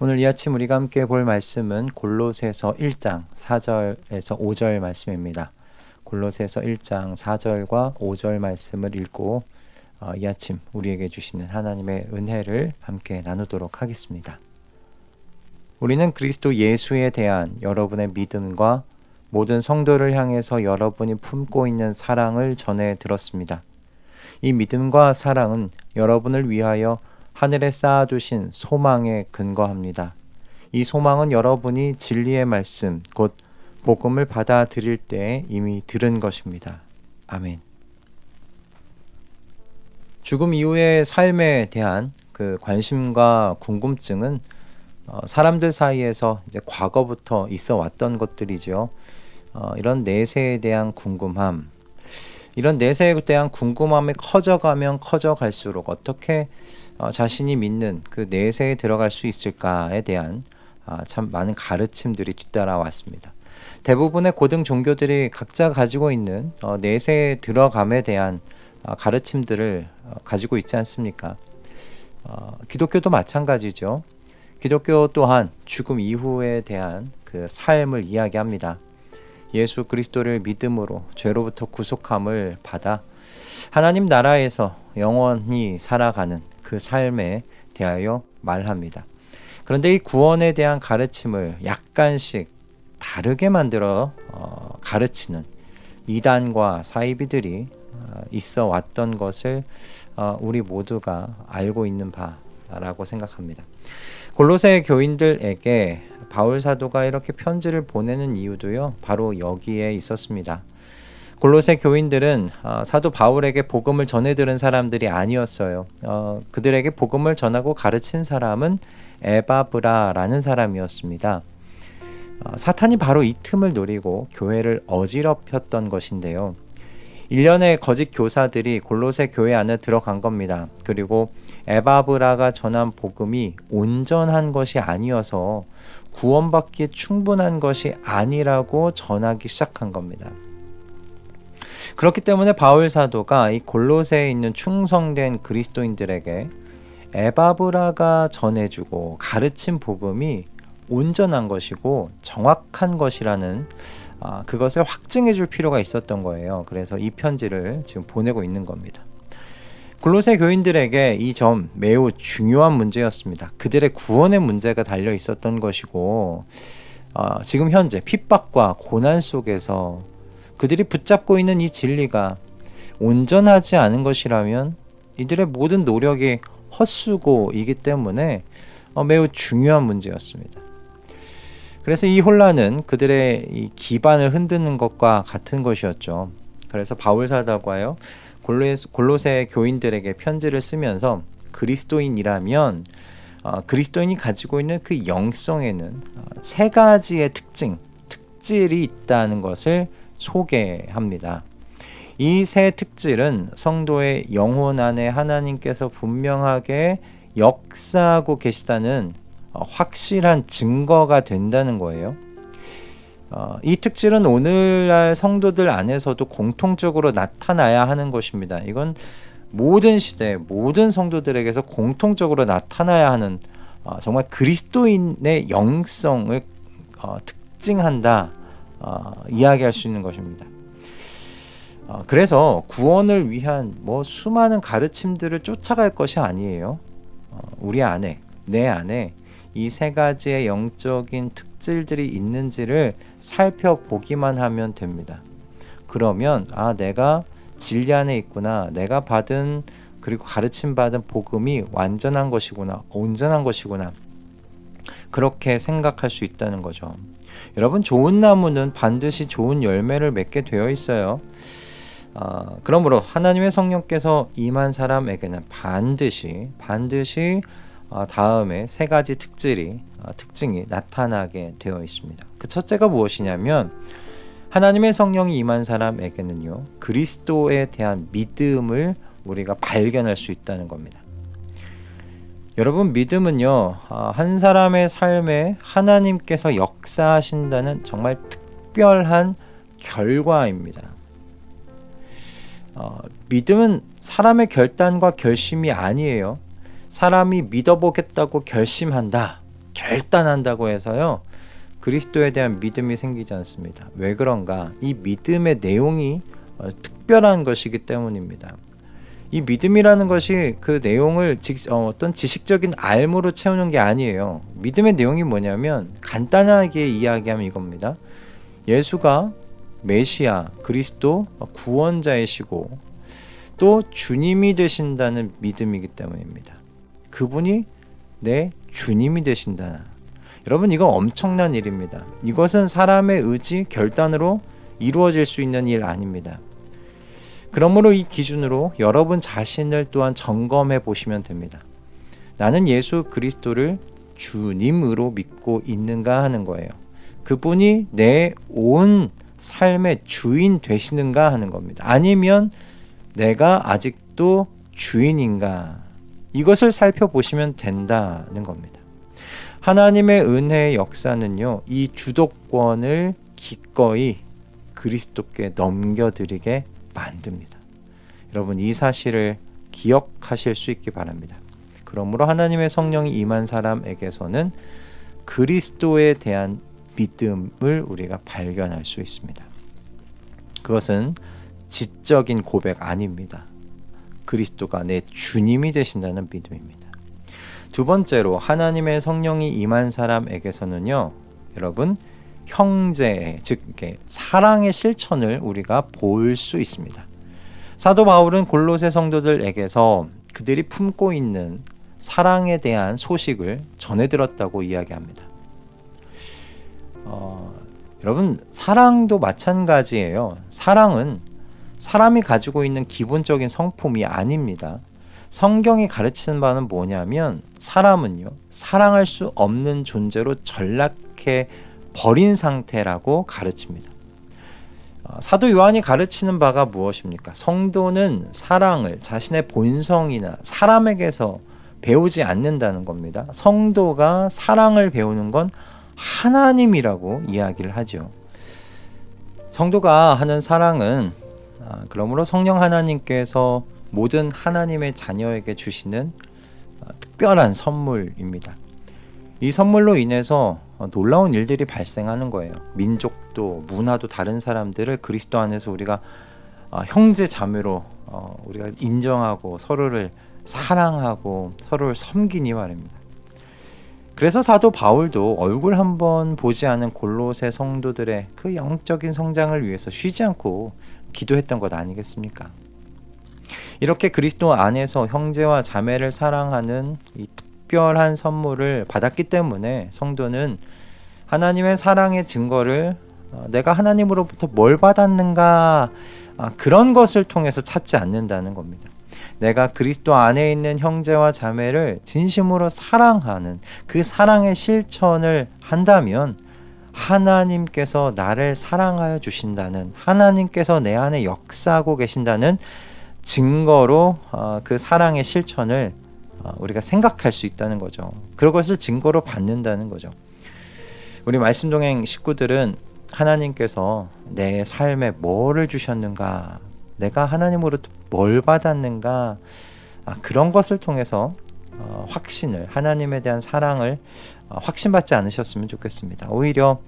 오늘 이 아침 우리가 함께 볼 말씀은 골로새서 1장 4절에서 5절 말씀입니다. 골로새서 1장 4절과 5절 말씀을 읽고 이 아침 우리에게 주시는 하나님의 은혜를 함께 나누도록 하겠습니다. 우리는 그리스도 예수에 대한 여러분의 믿음과 모든 성도를 향해서 여러분이 품고 있는 사랑을 전해 들었습니다. 이 믿음과 사랑은 여러분을 위하여 하늘에 쌓아두신 소망에 근거합니다. 이 소망은 여러분이 진리의 말씀, 곧 복음을 받아들일 때 이미 들은 것입니다. 아멘. 죽음 이후의 삶에 대한 그 관심과 궁금증은 사람들 사이에서 이제 과거부터 있어 왔던 것들이죠. 이런 내세에 대한 궁금함, 이런 내세에 대한 궁금함이 커져가면 커져갈수록 어떻게 자신이 믿는 그 내세에 들어갈 수 있을까에 대한 참 많은 가르침들이 뒤따라 왔습니다. 대부분의 고등 종교들이 각자 가지고 있는 내세에 들어감에 대한 가르침들을 가지고 있지 않습니까? 기독교도 마찬가지죠. 기독교 또한 죽음 이후에 대한 그 삶을 이야기합니다. 예수 그리스도를 믿음으로 죄로부터 구속함을 받아 하나님 나라에서 영원히 살아가는 그 삶에 대하여 말합니다. 그런데 이 구원에 대한 가르침을 약간씩 다르게 만들어 가르치는 이단과 사이비들이 있어 왔던 것을 우리 모두가 알고 있는 바라고 생각합니다. 골로새 교인들에게 바울 사도가 이렇게 편지를 보내는 이유도요, 바로 여기에 있었습니다. 골로새 교인들은 사도 바울에게 복음을 전해 들은 사람들이 아니었어요. 그들에게 복음을 전하고 가르친 사람은 에바브라라는 사람이었습니다. 사탄이 바로 이 틈을 노리고 교회를 어지럽혔던 것인데요. 일련의 거짓 교사들이 골로새 교회 안에 들어간 겁니다. 그리고 에바브라가 전한 복음이 온전한 것이 아니어서 구원받기에 충분한 것이 아니라고 전하기 시작한 겁니다. 그렇기 때문에 바울 사도가 이 골로새에 있는 충성된 그리스도인들에게 에바브라가 전해주고 가르친 복음이 온전한 것이고 정확한 것이라는 그것을 확증해 줄 필요가 있었던 거예요. 그래서 이 편지를 지금 보내고 있는 겁니다. 골로새 교인들에게 이 점 매우 중요한 문제였습니다. 그들의 구원의 문제가 달려 있었던 것이고 지금 현재 핍박과 고난 속에서 그들이 붙잡고 있는 이 진리가 온전하지 않은 것이라면 이들의 모든 노력이 헛수고이기 때문에 매우 중요한 문제였습니다. 그래서 이 혼란은 그들의 이 기반을 흔드는 것과 같은 것이었죠. 그래서 바울 사도가요, 골로새 교인들에게 편지를 쓰면서 그리스도인이라면 그리스도인이 가지고 있는 그 영성에는 세 가지의 특질이 있다는 것을 소개합니다. 이 세 특질은 성도의 영혼 안에 하나님께서 분명하게 역사하고 계시다는 확실한 증거가 된다는 거예요. 이 특질은 오늘날 성도들 안에서도 공통적으로 나타나야 하는 것입니다. 이건 모든 시대, 모든 성도들에게서 공통적으로 나타나야 하는 정말 그리스도인의 영성을 특징한다, 이야기할 수 있는 것입니다. 그래서 구원을 위한 수많은 가르침들을 쫓아갈 것이 아니에요. 우리 안에, 내 안에 이 세 가지의 영적인 특질들이 있는지를 살펴보기만 하면 됩니다. 그러면 내가 진리 안에 있구나, 내가 받은 그리고 가르침받은 복음이 완전한 것이구나, 온전한 것이구나, 그렇게 생각할 수 있다는 거죠. 여러분, 좋은 나무는 반드시 좋은 열매를 맺게 되어 있어요. 그러므로 하나님의 성령께서 임한 사람에게는 반드시 다음에 세 가지 특징이 나타나게 되어 있습니다. 그 첫째가 무엇이냐면, 하나님의 성령이 임한 사람에게는요, 그리스도에 대한 믿음을 우리가 발견할 수 있다는 겁니다. 여러분, 믿음은요, 한 사람의 삶에 하나님께서 역사하신다는 정말 특별한 결과입니다. 믿음은 사람의 결단과 결심이 아니에요. 사람이 믿어보겠다고 결심한다, 결단한다고 해서요 그리스도에 대한 믿음이 생기지 않습니다. 왜 그런가? 이 믿음의 내용이 특별한 것이기 때문입니다. 이 믿음이라는 것이 그 내용을 어떤 지식적인 알무로 채우는 게 아니에요. 믿음의 내용이 뭐냐면 간단하게 이야기하면 이겁니다. 예수가 메시아, 그리스도, 구원자이시고 또 주님이 되신다는 믿음이기 때문입니다. 그분이 내 주님이 되신다. 여러분 이건 엄청난 일입니다. 이것은 사람의 의지, 결단으로 이루어질 수 있는 일 아닙니다. 그러므로 이 기준으로 여러분 자신을 또한 점검해 보시면 됩니다. 나는 예수 그리스도를 주님으로 믿고 있는가 하는 거예요. 그분이 내 온 삶의 주인 되시는가 하는 겁니다. 아니면 내가 아직도 주인인가? 이것을 살펴보시면 된다는 겁니다. 하나님의 은혜의 역사는요, 이 주도권을 기꺼이 그리스도께 넘겨드리게 만듭니다. 여러분 이 사실을 기억하실 수 있기 바랍니다. 그러므로 하나님의 성령이 임한 사람에게서는 그리스도에 대한 믿음을 우리가 발견할 수 있습니다. 그것은 지적인 고백 아닙니다. 그리스도가 내 주님이 되신다는 믿음입니다. 두 번째로 하나님의 성령이 임한 사람에게서는요, 여러분 형제의 즉 사랑의 실천을 우리가 볼 수 있습니다. 사도 바울은 골로새 성도들에게서 그들이 품고 있는 사랑에 대한 소식을 전해 들었다고 이야기합니다. 여러분 사랑도 마찬가지예요. 사랑은 사람이 가지고 있는 기본적인 성품이 아닙니다. 성경이 가르치는 바는 뭐냐면 사람은요 사랑할 수 없는 존재로 전락해 버린 상태라고 가르칩니다. 사도 요한이 가르치는 바가 무엇입니까? 성도는 사랑을 자신의 본성이나 사람에게서 배우지 않는다는 겁니다. 성도가 사랑을 배우는 건 하나님이라고 이야기를 하죠. 성도가 하는 사랑은 그러므로 성령 하나님께서 모든 하나님의 자녀에게 주시는 특별한 선물입니다. 이 선물로 인해서 놀라운 일들이 발생하는 거예요. 민족도 문화도 다른 사람들을 그리스도 안에서 우리가 형제 자매로 우리가 인정하고 서로를 사랑하고 서로를 섬기니 말입니다. 그래서 사도 바울도 얼굴 한번 보지 않은 골로새 성도들의 그 영적인 성장을 위해서 쉬지 않고 기도했던 것 아니겠습니까? 이렇게 그리스도 안에서 형제와 자매를 사랑하는 이 특별한 선물을 받았기 때문에 성도는 하나님의 사랑의 증거를 내가 하나님으로부터 뭘 받았는가 그런 것을 통해서 찾지 않는다는 겁니다. 내가 그리스도 안에 있는 형제와 자매를 진심으로 사랑하는 그 사랑의 실천을 한다면 하나님께서 나를 사랑하여 주신다는, 하나님께서 내 안에 역사하고 계신다는 증거로 그 사랑의 실천을 우리가 생각할 수 있다는 거죠. 그것을 증거로 받는다는 거죠. 우리 말씀동행 식구들은 하나님께서 내 삶에 뭐를 주셨는가, 내가 하나님으로부터 뭘 받았는가, 그런 것을 통해서 확신을, 하나님에 대한 사랑을 확신받지 않으셨으면 좋겠습니다. 오히려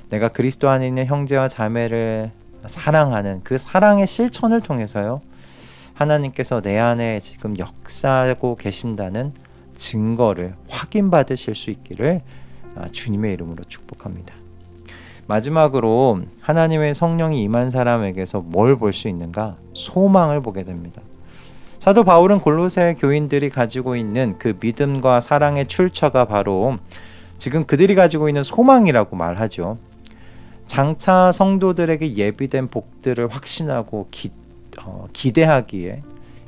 내가 그리스도 안에 있는 형제와 자매를 사랑하는 그 사랑의 실천을 통해서요, 하나님께서 내 안에 지금 역사하고 계신다는 증거를 확인받으실 수 있기를 주님의 이름으로 축복합니다. 마지막으로 하나님의 성령이 임한 사람에게서 뭘 볼 수 있는가? 소망을 보게 됩니다. 사도 바울은 골로새 교인들이 가지고 있는 그 믿음과 사랑의 출처가 바로 지금 그들이 가지고 있는 소망이라고 말하죠. 장차 성도들에게 예비된 복들을 확신하고 기대하기에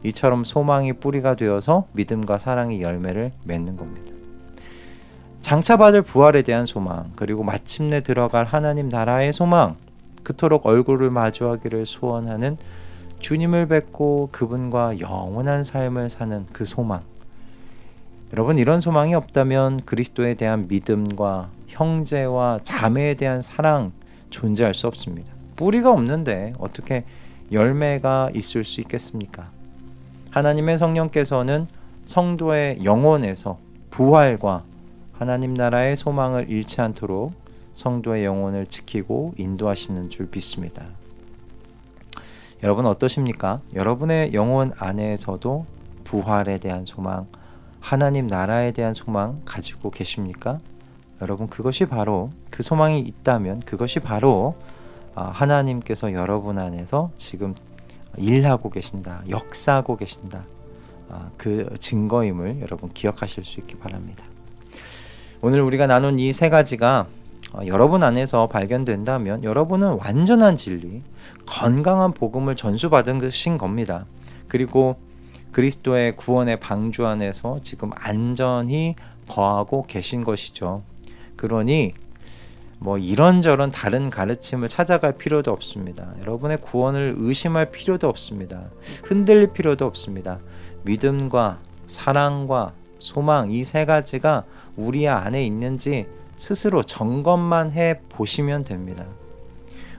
이처럼 소망이 뿌리가 되어서 믿음과 사랑의 열매를 맺는 겁니다. 장차 받을 부활에 대한 소망, 그리고 마침내 들어갈 하나님 나라의 소망, 그토록 얼굴을 마주하기를 소원하는 주님을 뵙고 그분과 영원한 삶을 사는 그 소망. 여러분, 이런 소망이 없다면 그리스도에 대한 믿음과 형제와 자매에 대한 사랑 존재할 수 없습니다. 뿌리가 없는데 어떻게 열매가 있을 수 있겠습니까? 하나님의 성령께서는 성도의 영혼에서 부활과 하나님 나라의 소망을 잃지 않도록 성도의 영혼을 지키고 인도하시는 줄 믿습니다. 여러분 어떠십니까? 여러분의 영혼 안에서도 부활에 대한 소망, 하나님 나라에 대한 소망 가지고 계십니까? 여러분 그것이 바로 그 소망이 있다면 그것이 바로 하나님께서 여러분 안에서 지금 일하고 계신다, 역사하고 계신다, 그 증거임을 여러분 기억하실 수 있기 바랍니다. 오늘 우리가 나눈 이 세 가지가 여러분 안에서 발견된다면 여러분은 완전한 진리, 건강한 복음을 전수받은 것인 겁니다. 그리고 그리스도의 구원의 방주 안에서 지금 안전히 거하고 계신 것이죠. 그러니 이런저런 다른 가르침을 찾아갈 필요도 없습니다. 여러분의 구원을 의심할 필요도 없습니다. 흔들릴 필요도 없습니다. 믿음과 사랑과 소망, 이 세 가지가 우리 안에 있는지 스스로 점검만 해 보시면 됩니다.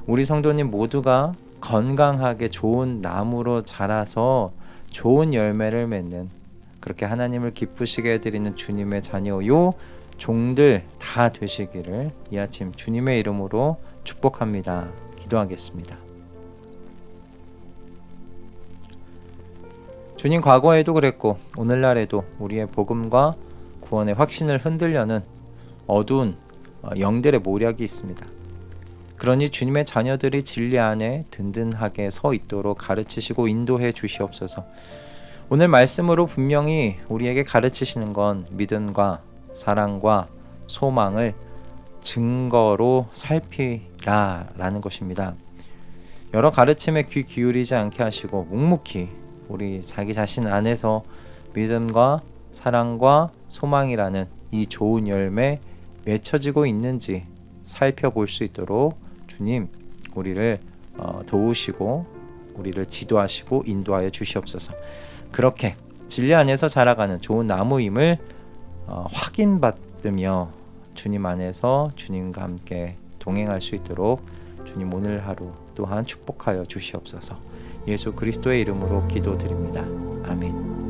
우리 성도님 모두가 건강하게 좋은 나무로 자라서 좋은 열매를 맺는, 그렇게 하나님을 기쁘시게 해드리는 주님의 자녀요 종들 다 되시기를 이 아침 주님의 이름으로 축복합니다. 기도하겠습니다. 주님, 과거에도 그랬고 오늘날에도 우리의 복음과 구원의 확신을 흔들려는 어두운 영들의 모략이 있습니다. 그러니 주님의 자녀들이 진리 안에 든든하게 서 있도록 가르치시고 인도해 주시옵소서. 오늘 말씀으로 분명히 우리에게 가르치시는 건 믿음과 사랑과 소망을 증거로 살피라라는 것입니다. 여러 가르침에 귀 기울이지 않게 하시고 묵묵히 우리 자기 자신 안에서 믿음과 사랑과 소망이라는 이 좋은 열매 맺혀지고 있는지 살펴볼 수 있도록 주님 우리를 도우시고 우리를 지도하시고 인도하여 주시옵소서. 그렇게 진리 안에서 자라가는 좋은 나무임을 확인받으며 주님 안에서 주님과 함께 동행할 수 있도록 주님 오늘 하루 또한 축복하여 주시옵소서. 예수 그리스도의 이름으로 기도드립니다. 아멘.